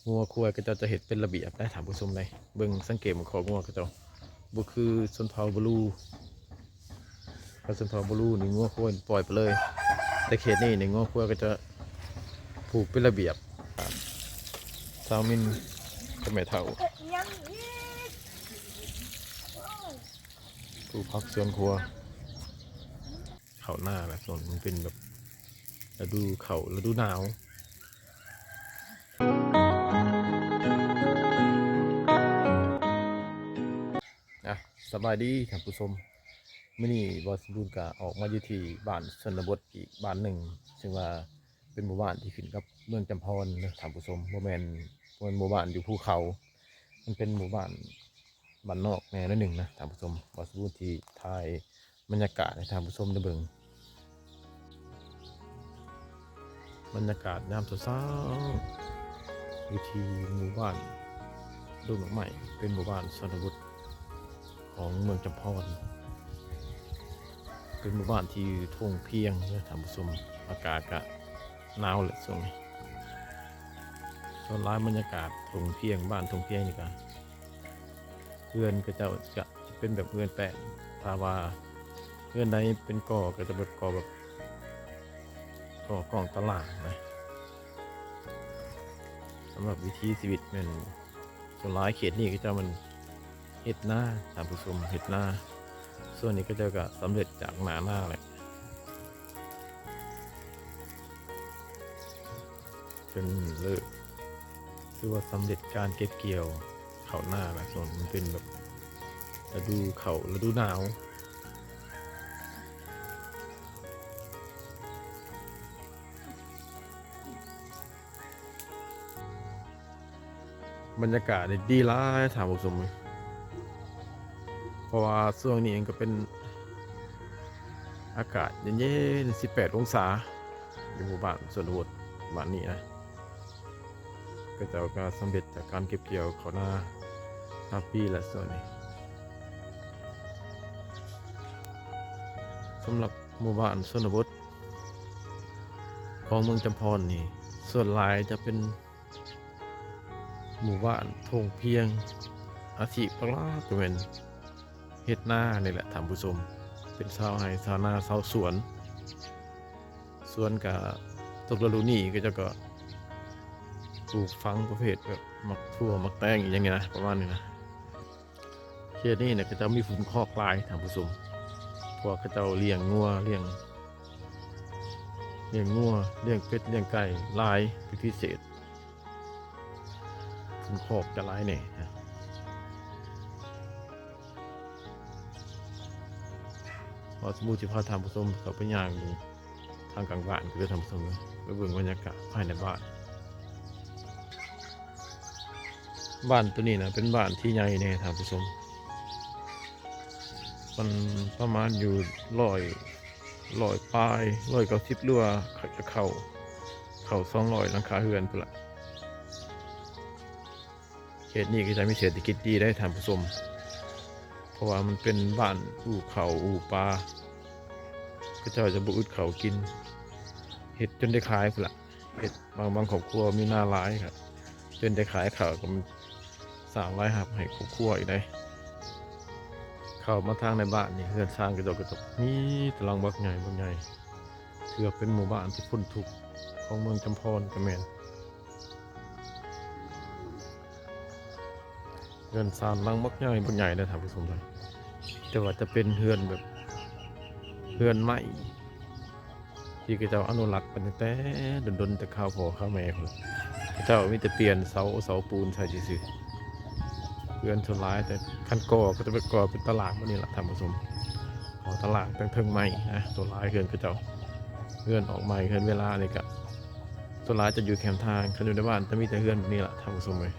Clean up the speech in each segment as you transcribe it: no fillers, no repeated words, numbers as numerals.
งัวควายก็จะเห็ดเป็นระเบียบได้ถามผู้ชมเลยเบิ่งสังเกตมันของงัวก็จะบุคือชนเผ่าบลูพอชนเผ่าบลูนี่งัวควายปล่อยไปเลยแต่เขตนี้ในงัวควายก็จะผูกเป็นระเบียบสาวมินกับแม่เฒ่าผูกพักสวนครัวเขาหน้าแหละส่วนมันเป็นแบบฤดูเขาฤดูหนาวสบายดีท่านผู้ชมมื่อนี้บอสบูนกะออกมาอยู่ที่บ้านชนบทอีกบ้านหนึ่งซึ่งว่าเป็นหมู่บ้านที่ขึ้นกับเมืองจำพรนะท่านผู้ชมโมเมนหมู่บ้านอยู่ภูเขามันเป็นหมู่บ้านบ้านนอกแน่นิดหนึ่งนะท่านผู้ชมบอสบูนที่ถ่ายบรรยากาศให้ท่านผู้ชมได้เบิ่งบรรยากาศยามเช้าๆอยู่ที่หมู่บ้านดูหนองใหม่เป็นหมู่บ้านชนบทของเมืองจำพรเป็นหมู่บ้านที่ทุ่งเพียงเนี่ยท่านผู้ชมอากาศก็หนาวเลยช่วงนี้ส่วนร้านบรรยากาศทุ่งเพียงบ้านทุ่งเพียงนี่ก็เรือนก็จะเป็นแบบเรือนแปะถ้าว่าเรือนใดเป็นก่อก็จะเป็นก่อแบบก่อกองตลาดนะสำหรับวิถีชีวิตมันส่วนร้ายเขตนี้ก็จะมันเห็ดหน้าท่านผู้ชมเห็ดหน้าส่วนนี้ก็จะก็สำเร็จจากหน้าแหละจนเลิกคือว่าสำเร็จการเก็บเกี่ยวเขาหน้าแหละส่วนมันเป็นแบบฤดูเขาฤดูหนาวบรรยากาศดีร้ายท่านผู้ชมเพราะว่าช่วงนี้เองก็เป็นอากาศเย็นๆ18 องศาอยู่หมู่บ้านส่วนบทบ้านนี้นะก็จะก็สำเร็จจากการเก็บเกี่ยวเขาหน้าทับปีและส่วนนี้สำหรับหมู่บ้านชนบทของเมืองจำพรนี่ส่วนหลายจะเป็นหมู่บ้านทงเพียงอาชีพหลักๆก็เป็นเฮ็ดนานี่แหละท่านผู้ชมเป็นชาวไร่ชาวนาชาวสวนกับตกฤดูนี้ก็จะก็ปลูกฝังประเภทแบบมักทั่วมักแตงอย่างเงี้ยนะประมาณนี้นะเขตนี้เนี่ยก็จะมีฝุ่นคอกลายท่านผู้ชมพวกเขาเจ้าเลี้ยงงัวเลี้ยงเป็ดเลี้ยงไก่ลายเป็นพิเศษฝุ่นคอกจะลายเนี่ยพอสมมุติพาท่านผู้ชมกับไปย่างทางกลางบ้านก็จะทำสมไปเบิ่งบรรยากาศภายในบ้านตัวนี้นะเป็นบ้านที่ใหญ่แน่ท่านผู้ชมมันประมาณอยู่100 ปลาย190รั่วจะเข้า200หลังคาเรือนพุ่นละเขตนี้ก็จะมีเศรษฐกิจดีได้ท่านผู้ชมเพราะว่ามันเป็นบ้านอู่เขาอู่ปลาก็จะบุอึดเขากินเห็ดจนได้ขายพุ่นละเห็ดบางครอบครัวมีหน้าร้ายครับจนได้ขายเขาก็มันสร้างรายรับให้ครอบครัวอีกได้เข้ามาทางในบ้านนี่เรือนสร้างกระจกนี่ตารางบักใหญ่เถือเป็นหมู่บ้านที่พ้นทุกข์ของเมืองจำพรกระแมนเรือนสร้างลังบักใหญ่นะท่านผู้ชมเลยแต่ว่าจะเป็นเรือนแบบเรือนไม้ที่กระเจ้าอนุรักษ์เป็นแต่ดนแต่ข้าวพอข้าวแม่เลยกระเจ้ามีแต่เปลี่ยนเสาปูนใส่ซื่อเรือนชนร้ายแต่ขั้นก่อก็จะเป็นก่อเป็นตลาดวันนี้แหละท่านผู้ชมขอตลาดตั้งเทิงใหม่นะส่วนร้ายเรือนกระเจ้าเรือนออกใหม่เรือนเวลาเลยกะส่วนร้ายจะอยู่แคมทางคันอยู่ในบ้านจะมีแต่เรือนนี่แหละท่านผู้ชมเลย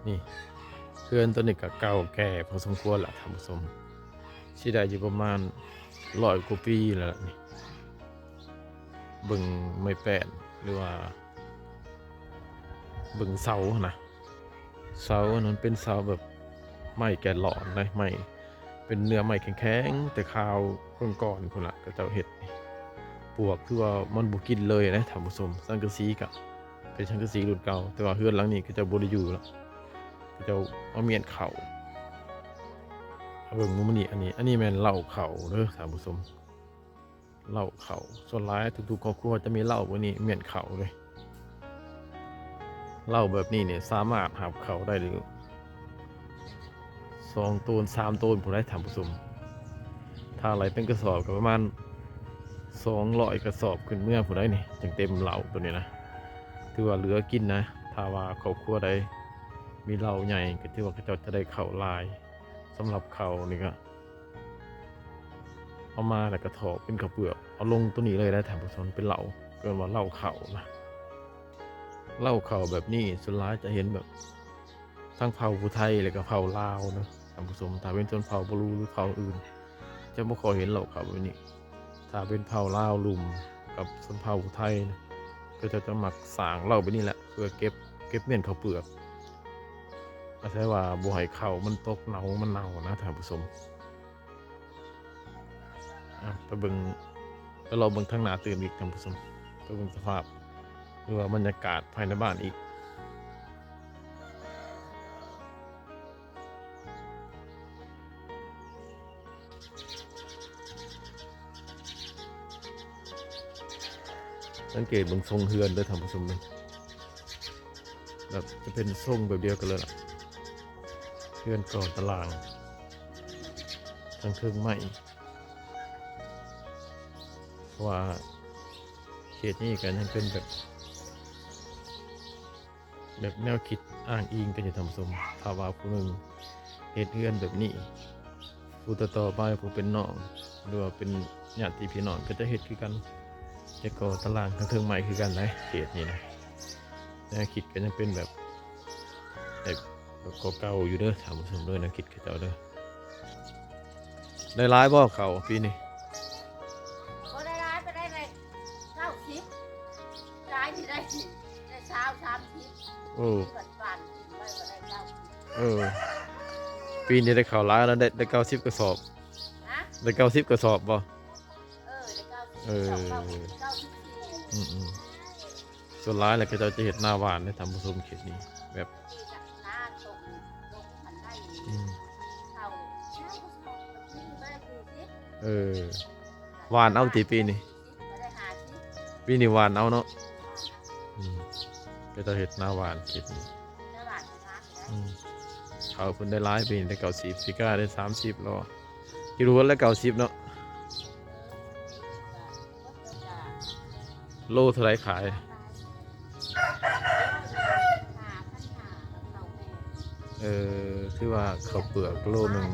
นี่เรือนตัวนี้ก็เก่าแก่พอสมควรแหละท่านผู้ชมที่ได้อยู่ประมาณ100 กว่าปีแล้วนี่บึงไม่แป้นหรือว่าบึงเสานะ เสาอันนั้นเป็นเสาแบบไม้แก่หลอนนะไม้เป็นเนื้อไม้แข็งๆแต่คาวก่อนๆพุ่นละก็เจ้าเห็ดนี่ปวกคือว่ามันบ่กินเลยนะท่านผู้ชมสังกะสีก็เป็นสังกะสีรุ่นเก่าแต่ว่าเฮือนหลังนี้ก็จะบ่ได้อยู่แล้วก็จะเอาเมียนเข่าเอาเบิ่งมุมนี้อันนี้แม่นเหล้าเข่าเด้อท่านผู้ชมเหล้าเข่าส่วนหลายทุกๆครอบครัวจะมีเหล้าวันนี้เมียนเข่าเลยเหล้าแบบนี้เนี่ยสามารถหับเข่าได้หรือ2 ตูน3 ตูนผู้ใดท่านผู้ชมถ้าอะไรเป็นกระสอบก็ประมาณ200 กระสอบขึ้นเมื่อผู้ใดนี่จังเต็มเหล้าตัวนี้นะถือว่าเหลือกินนะถ้าว่าครอบครัวใดมีเหล้าใหญ่ก็ถือว่าเขาจะได้ข้าวหลายสำหรับเขานี่ก็เอามาแล้วก็ถอกเป็นข้าวเปลือกเอาลงตัวนี้เลยได้ท่านผู้ชมเป็นเหล้าเกินว่าเหล้าเขานะเหล้าเขาแบบนี้ส่วนร้ายจะเห็นแบบทั้งเผ่าผู้ไทยแล้วก็เผ่าลาวนะท่านผู้ชมถ้าเป็นชนเผ่าบรูหรือเผ่าอื่นจะไม่ค่อยเห็นเหล้าเขาแบบนี้ถ้าเป็นเผ่าลาวลุมกับชนเผ่าผู้ไทยนะก็จะหมักสางเหล้าแบบนี้แหละเพื่อเก็บเมี่ยนข้าวเปลือกอาศัยว่าบัวไหเข่ามันตกมันเน่านะท่านผู้ชมไปเบิ่งแล้วเราเบิ่งทางหน้าตื่นอีกท่านผู้ชมไปเบิ่งสภาพหรือว่าบรรยากาศภายในบ้านอีกสังเกตเบิ่งทรงเฮือนด้วยท่านผู้ชมเลยแบบจะเป็นทรงแบบเดียวกันเลยล่ะเฮือนก่อนตารางทั้งเครื่องไม้เพราะว่าเขตนี้กันยังเป็นแบบแนวคิดอ้างอิงกันอยู่ท่านผู้ชมถ้าว่าผู้หนึ่งเหตุเฮือนแบบนี้ผู้ต่อไปผู้เป็นน้องหรือว่าเป็นญาติพี่น้องก็จะเหตุคือกันจะก่อตารางทั้งเครื่องไม้คือกันนะเขตนี้นะแนวคิดก็ยังเป็นแบบเก่าๆอยู่เด้อท่านผู้ชมด้วยนะคิดกับเจ้าเด้อได้ร้ายบ่เขาปีนี้ก็ได้ร้ายไปได้เลย90ร้ายที่ได้เช้า30โอ้ก่อนปั่นไว้ก็ได้90ปีนี้ได้ข่าวร้ายแล้วได้90 กระสอบนะ ได้90 กระสอบบ่ได้90 94ส่วนร้ายแหละก็จะเห็นหน้าหวานในทำผสมเขตนี้แบบที่จากหน้าตรงมันได้เข้านี่ไม่ได้หวานเอาตีปีนี้ไม่ได้50ปีนี้หวานเอาเนาะก็จะเห็นหน้าหวานเขตนี้ได้บาทนะเขาเพิ่นได้ร้ายปีนี้ได้90พิก้าได้30แล้วกิโลละ90เนาะโลเท่าไรขายคือว่าเขาเปลือกโลหนึ่ง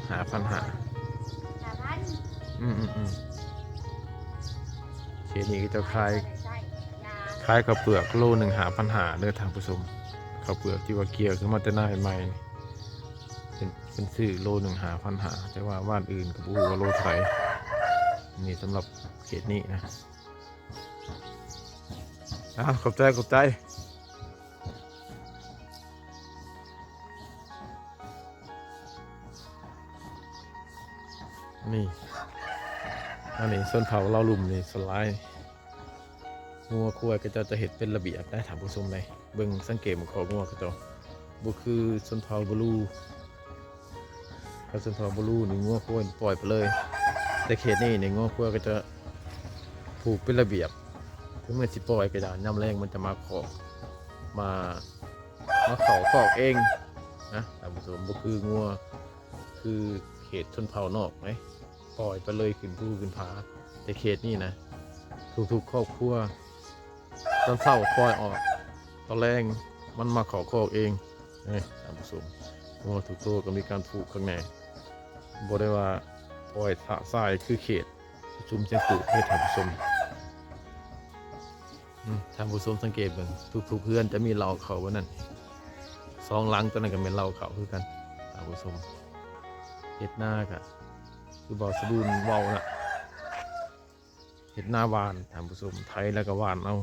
5,500เคนี้ก็จะขายเขาเปลือกโลหนึ่ง5,500เด้อทางผู้ชมเขาเปลือกที่ว่าเกี่ยวขึ้นมาแต่หน้าใหม่เป็นซื้อโลหนึ่ง5,500แต่ว่าบ้านอื่นกับอู้ว่าโลไทยนี่สำหรับเขตนี้นะขอบใจนี่อันนี้ส้นเผาเราลุ่มนี่สไลด์งัวคั่วก็จะเห็ดเป็นระเบียบได้ถามผู้ชมเลยเบิ่งสังเกตมันของงัวก็จะบุคือส้นเผาบลูถ้าส้นเผาบลูนี่งัวคั่วปล่อยไปเลยแต่เขตนี้เนี่ยงัวคั่วก็จะผูกเป็นระเบียบถึงเมื่อสิปล่อยก็จะย่ำแรงมันจะมาขอกมาเขาขอกเองนะถามผู้ชมบุคืองัวคือเขตชนเผ่านอกไหมปล่อยไปเลยขึ้นภูขึ้นผาแต่เขตนี่นะทุกครอบครัวตอนเศร้าปล่อยออกตอนแรงมันมาขอคอกเองนี่ท่านผู้ชมว่าทุกตัวก็มีการผูกข้างในบอกได้ว่าปล่อยสะทรายคือเขตชุมเชียงตุให้ท่านผู้ชมท่านผู้ชมสังเกตเบิ่งทุกเพื่อนจะมีเหล่าเขาว่านั่น2 หลังตัวนั้นก็เป็นเหล่าเขาคือกันท่านผู้ชมเห็ดหน้ากะคือบ่อสะบูนเว้าน่ะเห็ดหน้าหวานท่านผู้ชมไทยแล้วก็หวานเอา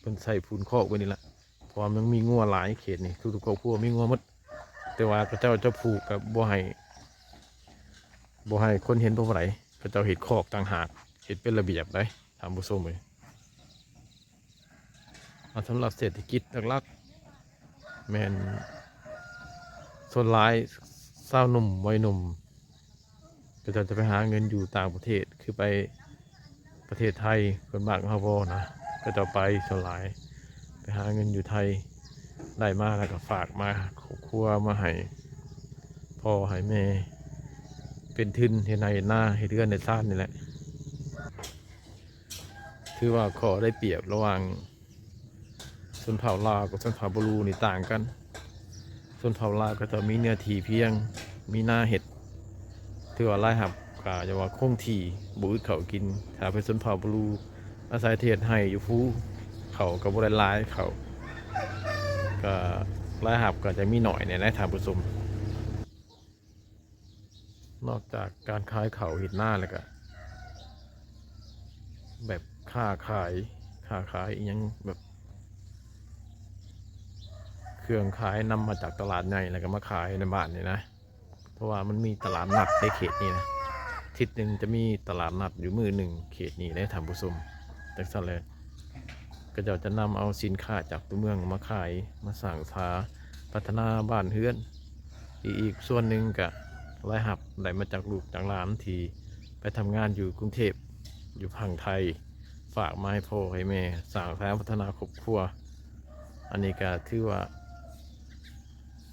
เป็นใส่พูนคอกไว้นี่แหละพอมันมีงัวหลายเขตนี่ทุกครอบครัวมีงัวหมด แต่ว่าเขาเจ้าจะผูกกับบ่ให้คนเห็นบ่ไหลเขาเจ้าเห็ดคอกต่างหากเห็ดเป็นระเบียบได้ทำผู้ชมเลยสำหรับเศรษฐกิจหลักๆแมนส่วนหลายสาวหนุ่มวัยหนุ่มก็จะไปหาเงินอยู่ต่างประเทศคือไปประเทศไทยคนบ้านเขาบ่นะก็จะไปส่วนหลายไปหาเงินอยู่ไทยได้มาแล้วก็ฝากมาครอบครัวมาให้พ่อให้แม่เป็นทุนเฮ็ดไร่เฮ็ดนาเฮ็ดเรือนในซ่านนี่แหละถือว่าขอได้เปรียบระหว่างชนเผ่าลาวกับชนเผ่าบรูนี่ต่างกันชนเผ่าลาวก็จะมีเนื้อที่เพียงมีหน้าเห็ดถือว่าไร่หับก็จะว่าคงที่บุญเขากินถ้าเป็นชนเผ่าบรูอาศัยเทศให้อยู่ฟูเขากับบริลายเขาก็ไร่หับก็จะมีหน่อยในไร่ทางผสมนอกจากการขายเขาเห็ดหน้าแล้วก็แบบค้าขายอีกยังแบบเครื่องขายนำมาจากตลาดใหญ่แล้วก็มาขายในบ้านนี่นะเพราะว่ามันมีตลาดนัดในเขตนี้นะทิศหนึ่งจะมีตลาดนัดอยู่มือหนึ่งเขตนี้ได้ทำผสมจากนั้นเลยก็จะนำเอาสินค้าจากตัวเมืองมาขายมาสั่งสาพัฒนาบ้านเฮือนอีกส่วนหนึ่งก็รายหับได้มาจากลูกจากหลานที่ไปทำงานอยู่กรุงเทพอยู่พังไทยฝากมาให้พ่อให้แม่สั่งสาพัฒนาครอบครัวอันนี้ก็ถือว่า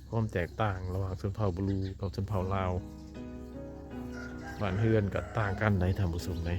ความแตกต่างระหว่างชนเผ่าบลูกับชนเผ่าลาวบ้านเฮือนก็ต่างกันในทางผสมใน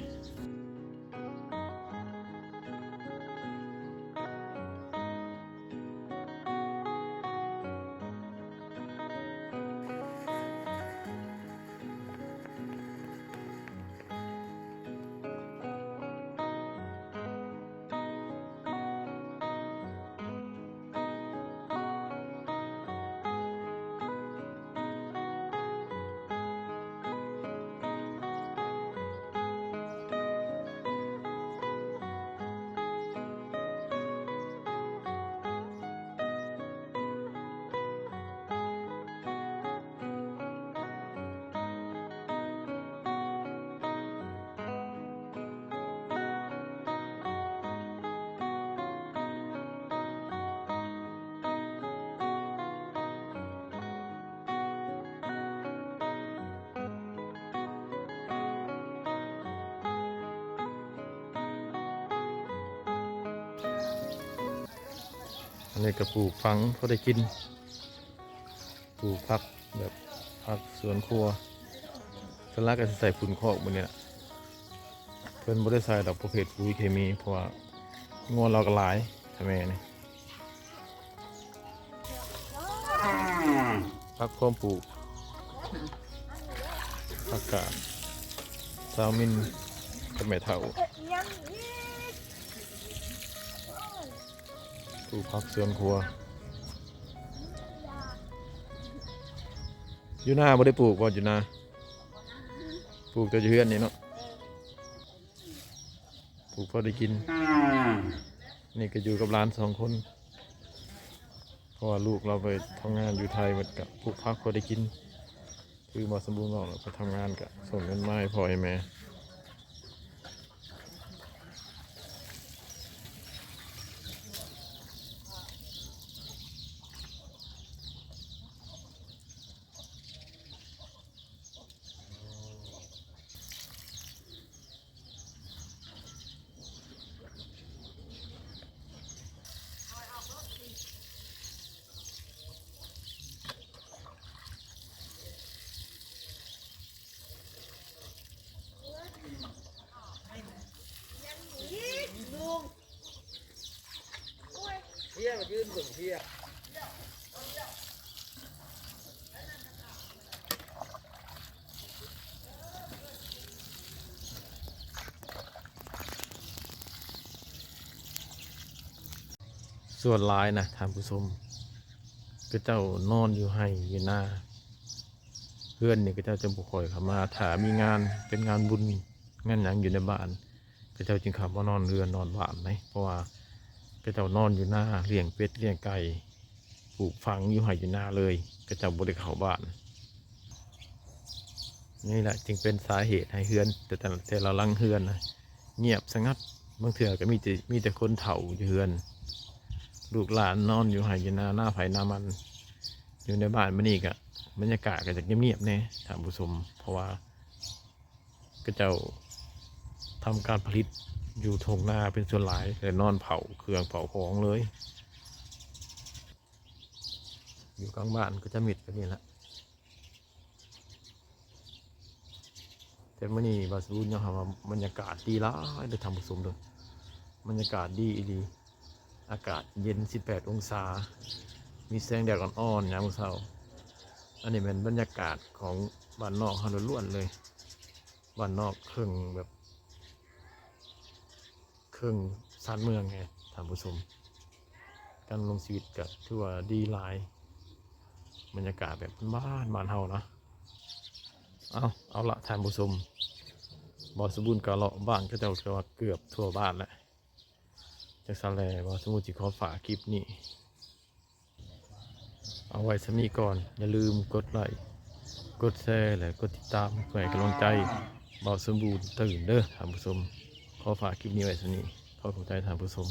อันนี้ก็ปลูกฝังพอได้กินปลูกผักแบบผักสวนครัวส่วนแรกก็จะใส่ฝุ่นคอกบนนี้แหละเพิ่นบ่ได้ใส่ดอกประเภทปุ๋ยเคมีเพราะว่างัวเราก็หลายทำไมนี่ผักพร้อมปลูกผักกาดซาวมินกับแม่เฒ่าปลูกผักสวนครัวอยู่หน้าบ่ได้ปลูกบ่อยู่หน้าปลูกแต่อยู่เฮือนนี่เนาะปลูกพอได้กินนี่ก็อยู่กับหลาน2 คนเพราะว่าลูกเราไปทำงานอยู่ไทยหมดกับปลูกผักพอได้กินคือมาสมบูรณ์เราไปทำงานกับส่งเงินมาให้พ่อให้แม่เที่ยมายืนถึงเที่ยส่วนร้ายนะท่านผู้ชมก็เจ้านอนอยู่ให้อยู่หน้าเพื่อนนี่ก็เจ้าจะบุกคอยเข้ามาถามมีงานเป็นงานบุญงานหยังอยู่ในบ้านก็เจ้าจึงขับมานอนเรือนนอนบ้านไหมเพราะว่าก็เจ้านอนอยู่หน้าเลี้ยงเป็ดเลี้ยงไก่ ลูกฝังอยู่ไห่อยู่นาเลยก็เจ้าบ่ได้เข้าบ้านนี่แหละจึงเป็นสาเหตุให้เฮือนแต่เราลังเฮือนนะเงียบสงัดบางเถื่อก็มีแต่คนเฒ่าอยู่เฮือน ลูกหลานนอนอยู่ไห่อยู่นาหน้าไผ่หน้ามันอยู่ในบ้านมันนี่กะบรรยากาศก็จะเงียบๆแน่ท่านผู้ชมเพราะว่าก็เจ้าทำการผลิตอยู่ทงนาเป็นส่วนหลายแต่นอนเผาเครื่องเผาของเลย อยู่กลางบ้านก็จะมิดกันนี่แหละแต่มื่อนี้บาสบูนยังทำว่าบรรยากาศดีร้ายเลยทำผสมเลยบรรยากาศดีดีอากาศเย็น18 องศามีแสงแดดอ่อนๆยามเช้าอันนี้เป็นบรรยากาศของบ้านนอกฮารุล้วนเลยบ้านนอกเครื่องแบบเครื่องซานเมืองไงท่านผู้ชมการลงชีวิตก็ถือว่าดีหลายบรรยากาศแบบบ้านเฮานะเอาละท่านผู้ชมบอสบูนกะเลาะบ้านก็จะว่าเกือบทั่วบ้านแล้วจากซาแลบอสบูนจิขอฝากคลิปนี้เอาไว้สำนี้ก่อนอย่าลืมกดไลค์กดแชร์และกดติดตามเพื่อให้กำลังใจบอสบูนตื่นเด้อท่านผู้ชมขอฝากคลิปนี้ไว้สำนี้ขอขอบใจท่านผู้ชม